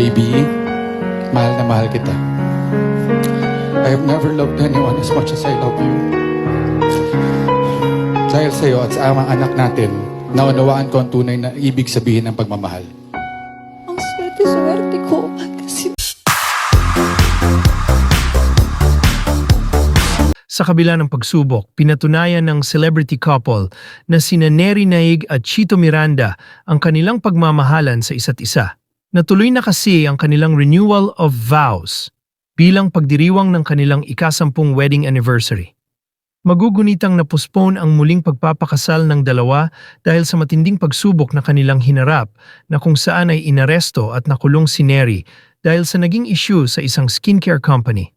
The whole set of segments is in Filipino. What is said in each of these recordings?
Baby, mahal na mahal kita. I have never loved anyone as much as I love you. Dahil sa'yo at sa amang anak natin, naunawaan ko ang tunay na ibig sabihin ng pagmamahal. Ang swerte-swerte ko kasi Sa kabila ng pagsubok, pinatunayan ng celebrity couple na sina Neri Naig at Chito Miranda ang kanilang pagmamahalan sa isa't isa. Natuloy na kasi ang kanilang renewal of vows bilang pagdiriwang ng kanilang ika-10 wedding anniversary. Magugunitang na-postpone ang muling pagpapakasal ng dalawa dahil sa matinding pagsubok na kanilang hinarap na kung saan ay inaresto at nakulong si Neri dahil sa naging issue sa isang skincare company.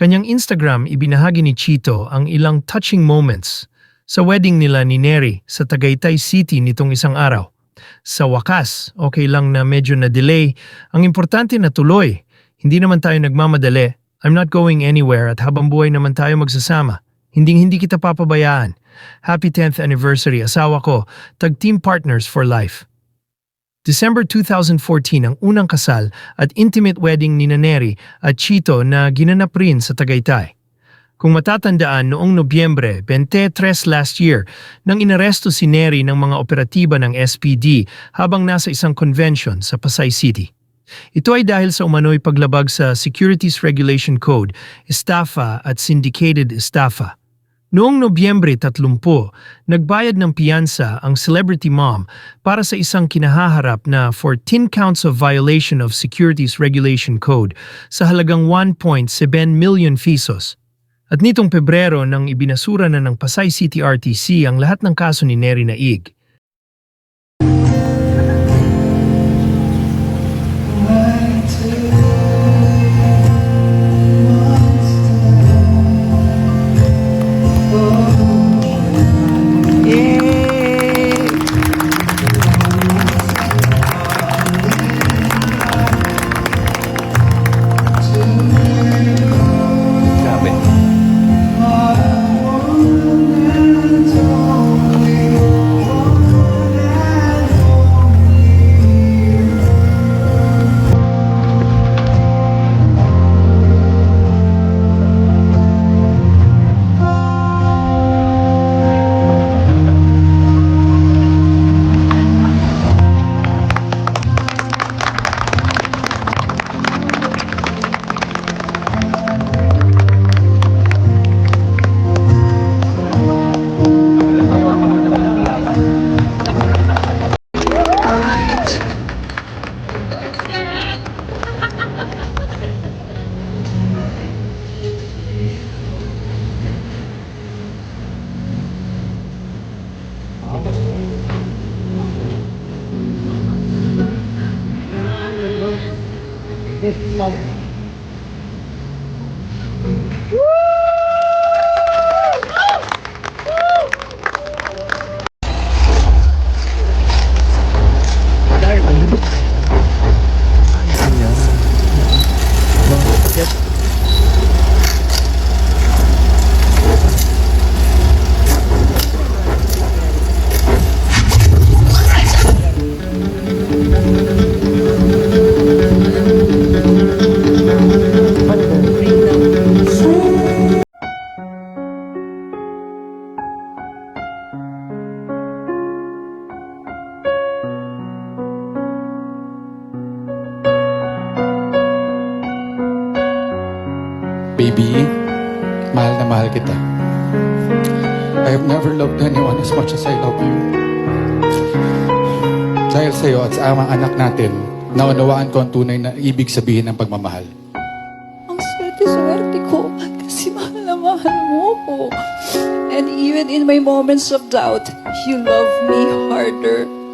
Kanyang Instagram ibinahagi ni Chito ang ilang touching moments sa wedding nila ni Neri sa Tagaytay City nitong isang araw. Sa wakas, okay lang na medyo na-delay. Ang importante na tuloy. Hindi naman tayo nagmamadali. I'm not going anywhere at habang buhay naman tayo magsasama. Hindi kita papabayaan. Happy 10th anniversary, asawa ko. Tag-team partners for life. December 2014 ang unang kasal at intimate wedding ni Neri at Chito na ginanap rin sa Tagaytay. Kung matatandaan, noong Nobyembre 23 last year, nang inaresto si Neri ng mga operatiba ng SPD habang nasa isang convention sa Pasay City. Ito ay dahil sa umano'y paglabag sa Securities Regulation Code, estafa at syndicated estafa. Noong Nobyembre 30, nagbayad ng piyansa ang celebrity mom para sa isang kinahaharap na 14 counts of violation of Securities Regulation Code sa halagang 1.7 million pesos. At nitong Pebrero nang ibinasura na ng Pasay City RTC ang lahat ng kaso ni Neri Naig. Baby, mahal na mahal kita. I have never loved anyone as much as I love you. Dahil sa'yo at sa amang anak natin, naunawaan ko ang tunay na ibig sabihin ng pagmamahal. ang swerte-swerte ko kasi mahal na mahal mo ko. And even in my moments of doubt, you love me harder.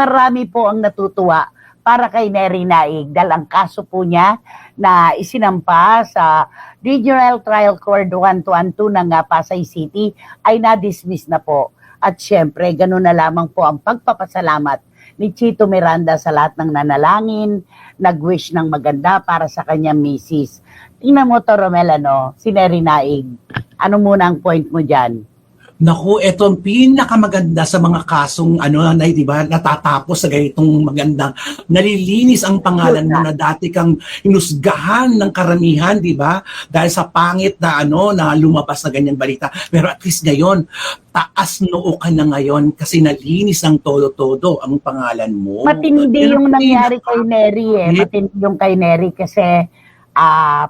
marami po ang natutuwa para kay Neri Naig dahil ang kaso po niya na isinampa sa Regional Trial Court 112 ng Pasay City ay na-dismiss na po. At syempre, ganun na lamang po ang pagpapasalamat ni Chito Miranda sa lahat ng nanalangin, nag-wish ng maganda para sa kanyang misis. Tingnan mo to, Romel, si Neri Naig. Ano muna ang point mo dyan? Naku, ito ang pinakamaganda sa mga kasong na, di ba, natatapos sa ganitong magandang nalilinis ang pangalan mo na dati kang inusgahan ng karamihan, di ba? Dahil sa pangit na na lumabas na ganyang balita. Pero at least ngayon, taas noo ka na ngayon kasi nalinis ng todo-todo ang pangalan mo. Matindi yung nangyari kay Neri Matindi yung kay Neri kasi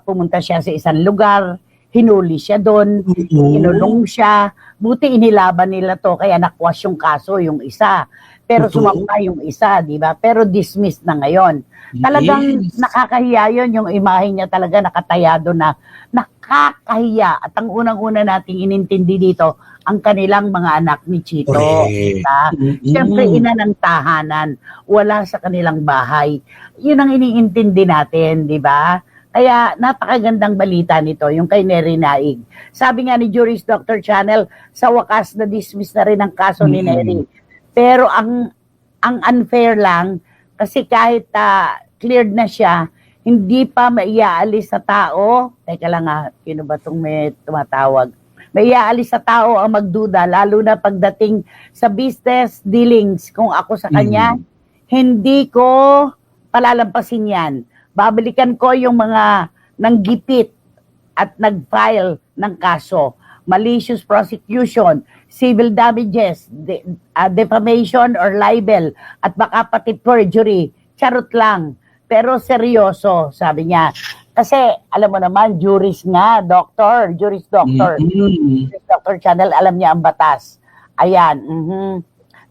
pumunta siya sa isang lugar, hinuli siya doon, kinulong siya. Buti inilaban nila to, kaya nakwas yung kaso, yung isa. Pero sumampa yung isa, di ba? Pero dismissed na ngayon. Talagang nakakahiya yun, yung imahe niya talaga nakatayado na nakakahiya. At ang unang-una nating inintindi dito, ang kanilang mga anak ni Chito. Diba? Siyempre, ina ng tahanan, wala sa kanilang bahay. Yun ang iniintindi natin, di ba? Kaya napakagandang balita nito, yung kay Neri Naig. Sabi nga ni Juris Dr. Channel, sa wakas na dismiss na rin ang kaso ni Neri. Pero ang unfair lang, kasi kahit cleared na siya, hindi pa maiaalis sa tao. Teka lang sino ba itong may tumatawag? Maiaalis sa tao ang magduda, lalo na pagdating sa business dealings. Kung ako sa kanya, hindi ko palalampasin yan. Babalikan ko yung mga nanggipit at nag-file ng kaso. Malicious prosecution, civil damages, defamation or libel, at baka pati perjury. Charot lang. Pero seryoso, sabi niya. Kasi, alam mo naman, juris doctor. Juris Doctor Channel, alam niya ang batas. Ayan.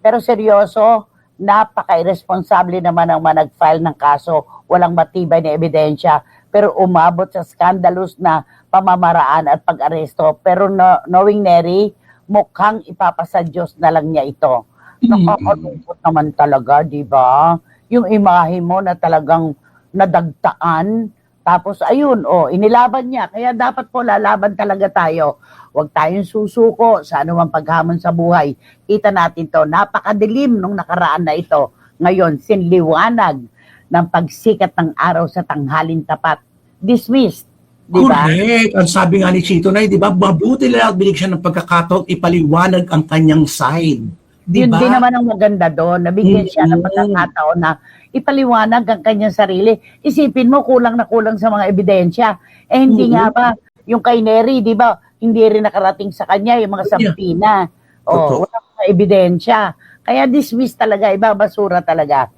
Pero seryoso, napaka-irresponsable naman ang nag-file ng kaso. Walang matibay na ebidensya, pero umabot sa scandalous na pamamaraan at pag-aresto. Pero knowing Neri, mukhang ipapasa Diyos na lang niya ito. Nakakalungkot naman talaga, di ba? Yung imahe mo na talagang nadagtaan, tapos ayun, inilaban niya. Kaya dapat po lalaban talaga tayo. Huwag tayong susuko sa anumang paghamon sa buhay. Kita natin to, napakadilim nung nakaraan na ito. Ngayon, sinliwanag ng pagsikat ng araw sa tanghalin tapat. Dismissed. Diba? Correct. Ang sabi nga ni Chito na, di ba, mabuti lang binig siya ng pagkakataon ipaliwanag ang kanyang side. Diba? Yun din naman ang maganda doon. Nabigyan siya ng pagkakataon na ipaliwanag ang kanyang sarili. Isipin mo, kulang na kulang sa mga ebidensya. Hindi nga ba, yung kay Neri, di ba, hindi rin nakarating sa kanya yung mga sampina. Wala mga ebidensya. Kaya dismiss talaga, ibabasura talaga.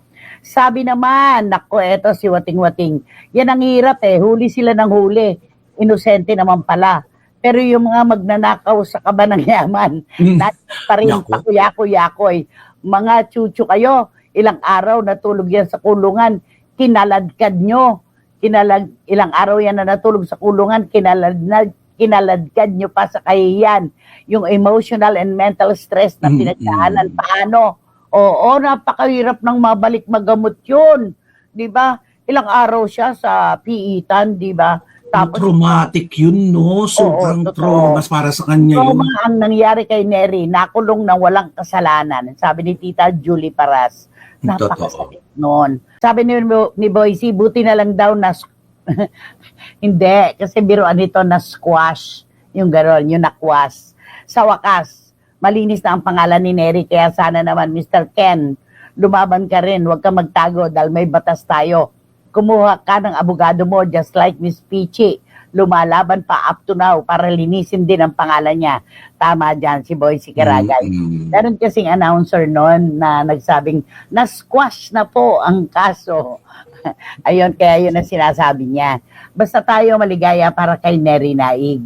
Sabi naman, nako, eto si Wating-Wating. Yan ang hirap huli sila ng huli. Inosente naman pala. Pero yung mga magnanakaw sa kaba ng yaman, pa rin pakuyakoy. Mga chuchu kayo, ilang araw natulog yan sa kulungan, kinaladkad nyo. Ilang araw yan na natulog sa kulungan, kinaladkad nyo pa sa kahiyan. Yung emotional and mental stress na pinagdaanan, paano? Oo, napakahirap ng mabalik magamot yun. Di ba? Ilang araw siya sa piitan, di ba? Tapos, traumatic yun, no? Sobrang traumas para sa kanya yun. Trauma ang nangyari kay Neri, nakulong na walang kasalanan. Sabi ni Tita Julie Paras. Napakasakit noon. Sabi ni Boycie, buti na lang daw na hindi, kasi biruan nito na squash. Yung gano'n, yung nakwas. Sa wakas, malinis na ang pangalan ni Neri, kaya sana naman, Mr. Ken, lumaban ka rin, huwag ka magtago dahil may batas tayo. Kumuha ka ng abogado mo, just like Miss Peachy. Lumalaban pa up to now para linisin din ang pangalan niya. Tama dyan, si Boycie Caragay. Meron kasing announcer noon na nagsabing, na-squash na po ang kaso. Ayun, kaya yun ang sinasabi niya. Basta tayo maligaya para kay Neri Naig.